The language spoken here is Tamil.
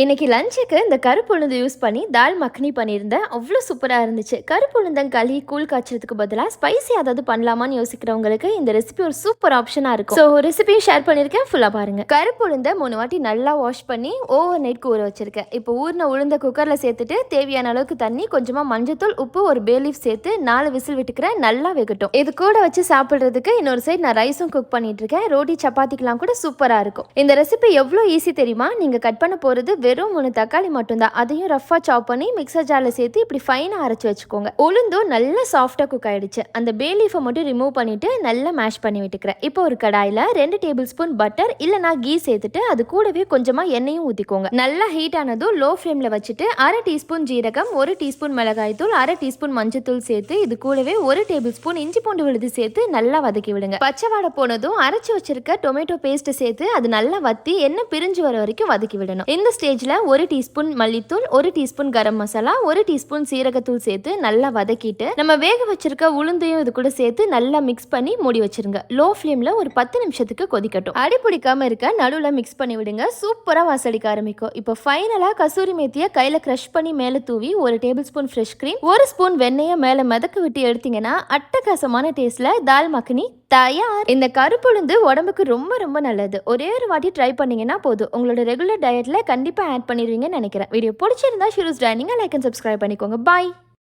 இன்னைக்கு லஞ்சுக்கு இந்த கருப்பு உளுந்து யூஸ் பண்ணி தால் மக்னி பண்ணியிருந்தேன். அவ்வளோ சூப்பராக இருந்துச்சு. கருப்பு உளுந்தங்களி கூழ் காய்ச்சறதுக்கு பதிலாக ஸ்பைசி ஏதாவது பண்ணலாமான்னு யோசிக்கிறவங்களுக்கு இந்த ரெசிபி ஒரு சூப்பர் ஆப்ஷனாக இருக்கும். ஸோ ரெசிபியும் ஷேர் பண்ணியிருக்கேன், ஃபுல்லாக பாருங்க. கருப்பு உளுந்தை 3 வாட்டி நல்லா வாஷ் பண்ணி ஓவர் நைட் ஊற வச்சிருக்கேன். இப்போ ஊறின உளுந்த குக்கரில் சேர்த்துட்டு தேவையான அளவுக்கு தண்ணி, கொஞ்சமாக மஞ்சத்தூள், உப்பு, ஒரு பே லீஃப் சேர்த்து 4 விசில் விட்டுக்கிறேன். நல்லா வேகட்டும். இது கூட வச்சு சாப்பிட்றதுக்கு இன்னொரு சைடு நான் ரைஸும் குக் பண்ணிட்டு இருக்கேன். ரோட்டி சப்பாத்திக்கெல்லாம் கூட சூப்பராக இருக்கும். இந்த ரெசிபி எவ்வளோ ஈஸி தெரியுமா? நீங்கள் கட் பண்ண போகிறது வெறும் 3 தக்காளி மட்டும்தான். அதையும் ரஃபா சாப் பண்ணி மிக்சர் ஜாரில் சேர்த்து இப்படி ஃபைனாக அரைச்சி வச்சுக்கோங்க. உளுந்தும் நல்லா சாஃப்டாக குக் ஆயிடுச்சு. அந்த பே லீஃபை மட்டும் ரிமூவ் பண்ணிட்டு நல்லா மேஷ் பண்ணி விட்டுக்கிறேன். இப்போ ஒரு கடாயில் 2 டேபிள் ஸ்பூன் பட்டர் இல்லைனா கீ சேர்த்துட்டு அது கூடவே கொஞ்சமாக எண்ணெயும் ஊற்றிக்கோங்க. நல்லா ஹீட் ஆனதும் லோ ஃப்ளேமில் வச்சுட்டு 1/2 டீஸ்பூன் ஜீரகம், 1 டீஸ்பூன் மிளகாய் தூள், 1/2 டீஸ்பூன் மஞ்சத்தூள் சேர்த்து இது கூடவே 1 டேபிள் ஸ்பூன் இஞ்சி பூண்டு விழுது சேர்த்து நல்லா வதக்கி விடுங்க. பச்சை வாடை போனதும் அரைச்சி வச்சிருக்க டொமேட்டோ பேஸ்ட் சேர்த்து அது நல்லா வத்தி எண்ணெய் பிரிஞ்சு வர வரைக்கும் வதக்கி விடணும். இந்த ஸ்டேஜில் 1 டீஸ்பூன் மல்லித்தூள், 1 டீஸ்பூன் கரம் மசாலா, 1 டீஸ்பூன் சீரகத்தூள் சேர்த்து நல்லா வதக்கிட்டு நம்ம வேக வச்சிருக்க உளுந்தையும் இது கூட சேர்த்து நல்லா மிக்ஸ் பண்ணி மூடி வச்சிருங்க. லோ ஃப்ளேம்ல ஒரு 10 நிமிஷத்துக்கு கொதிக்கட்டும். அடி பிடிக்காம இருக்க நடுவில் மிக்ஸ் பண்ணி விடுங்க. சூப்பரா வாசடிக்க ஆரம்பிக்கும். இப்போ ஃபைனலா கசூரி மேத்தியை கையில கிரஷ் பண்ணி மேலே தூவி 1 table spoon fresh cream, 1 spoon வெண்ணெயை மேலே மிதக்க விட்டு எடுத்தீங்கன்னா அட்டகாசமான டேஸ்ட்ல தால் மக்னி தயார். இந்த கருப்புளுந்து உடம்புக்கு ரொம்ப ரொம்ப நல்லது. ஒரே ஒரு வாட்டி ட்ரை பண்ணீங்கன்னா போதும். உங்களோட ரெகுலர் டயட்ல கண்டிப்பா ஆட் பண்ணிடுவீங்கன்னு நினைக்கிறேன். வீடியோ பிடிச்சிருந்தா ஷுரூஸ் டைனிங் லைக் அண்ட் சப்ஸ்கிரைப் பண்ணிக்கோங்க. பாய்.